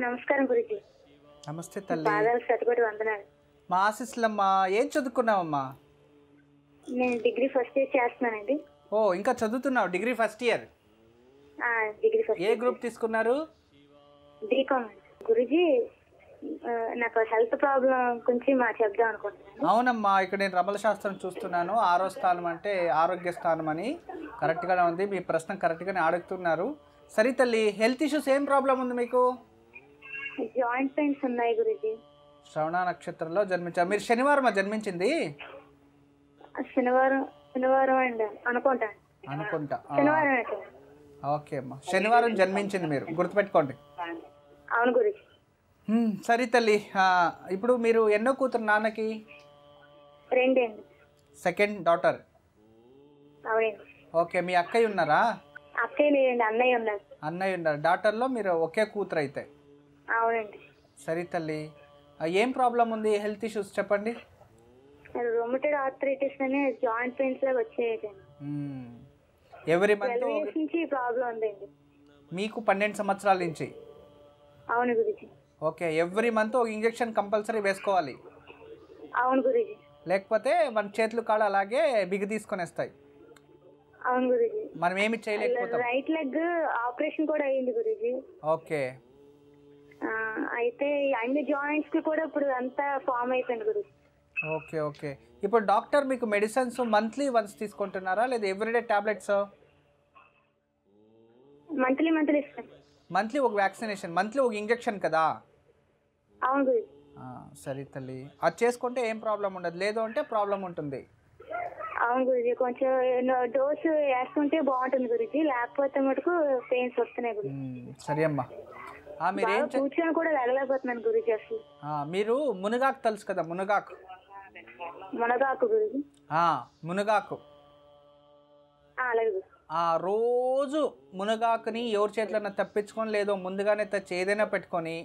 నమస్కారం గురుజీ. నమస్తే తల్లి. పాదాలు శతకోటి వందనాలు. మా ఆశీస్సులమ్మా. ఏం చదువుకున్నావమ్మా? నేను డిగ్రీ ఫస్ట్ ఇయర్ చేస్తున్నానండి. ఓ, ఇంకా చదువుతున్నావు? Degree first year. Degree first. ఏ గ్రూప్ తీసుకున్నారు? బీకామ్. గురుజీ, నాకు హెల్త్ ప్రాబ్లం గురించి చెప్దాం అనుకుంటున్నాను. అవునమ్మా, ఇక్కడ నేను రమల శాస్త్రం చూస్తున్నాను. 6వ స్థానం అంటే ఆరోగ్య స్థానం అని కరెక్ట్గానే ఉంది. మీ ప్రశ్న కరెక్ట్గానే అడుగుతున్నారు. సరే తల్లి, హెల్త్ ఇష్యూస్ ఏం ప్రాబ్లం ఉంది మీకు? జాయింట్ పెయిన్స్ ఉన్నాయి గురుజీ. శ్రవణ నక్షత్రంలో జన్మించారు. మీరు శనివారం జన్మించింది? శనివారం అండి అనుకుంటా. శనివారం. ఓకే అమ్మా, శనివారం జన్మించింది మీరు, గుర్తుపెట్టుకోండి. అవును గురుజీ. సరే తల్లి, ఇప్పుడు మీరు ఎన్నో కూతురు నాన్నకి? 2 అండి. Second daughter. అవునండి. ఓకే, మీ అక్కయ్య ఉన్నారా? అక్కయ్య లేదండి, అన్నయ్య ఉన్నారు. అన్నయ్య ఉన్నారు. డాటర్లో మీరు ఒకే కూతురు అయితే? అవునండి. సరే తల్లి, ఏం ప్రాబ్లం ఉంది? హెల్త్ ఇష్యూస్ చెప్పండి. రొమటైడ్ ఆర్థరైటిస్ అనే జాయింట్ పెయిన్స్ లాగా వచ్చేది. ఎవరి మంత్ నుంచి ప్రాబ్లం ఉందండి. మీకు 12 సంవత్సరాల నుంచి? అవును గురుజీ. ఓకే, ఎవ్రీ మంత్ ఒక ఇంజెక్షన్ కంపల్సరీ వేసుకోవాలి? అవును గురుజీ. లేకపోతే మన చేతులు కాళ్ళు అలాగే బిగి తీసుకొనేస్తాయి. అవును గురుజీ. మనం ఏమి చేయలేకపోతాం. రైట్ లెగ్ ఆపరేషన్ కూడా అయ్యింది గురుజీ. ఓకే. అయితే అన్ని జాయింట్స్ కి కూడా ఇప్పుడు అంతా ఫామ్ అయిపోయింది గురుజీ. Okay okay. ఇప్పుడు డాక్టర్ మీకు మెడిసిన్స్ మంత్లీ వన్స్ తీసుకుంటున్నారా లేదా ఎవ్రీడే టాబ్లెట్స్? మంత్లీ ఇస్తాను. మంత్లీ ఒక వ్యాక్సినేషన్, మంత్లీ ఒక ఇంజెక్షన్ కదా? అవును గురుజీ. సరే తల్లి, అది చేసుకుంటే ఏం ప్రాబ్లం ఉండదు, లేదు అంటే ప్రాబ్లం ఉంటుంది. అవును గురుజీ, కొంచెం డోసు వేసుకుంటే బాగుంటుంది గురుజీ, లేకపోతే మటుకు పెయిన్స్ వస్తున్నాయి గురుజీ. సరే అమ్మా. కూర్చొని కూడా వెళ్ళలేకపోతున్నాను గురుజీ అసలు. మీరు మునగాకు తెలుసు కదా? మునగాకు గురుజీ. మునగాకు అలాగే. రోజు మునగాకుని ఎవరి చేతులన్నా తప్పించుకొని లేదో ముందుగానే తెచ్చి ఏదైనా పెట్టుకొని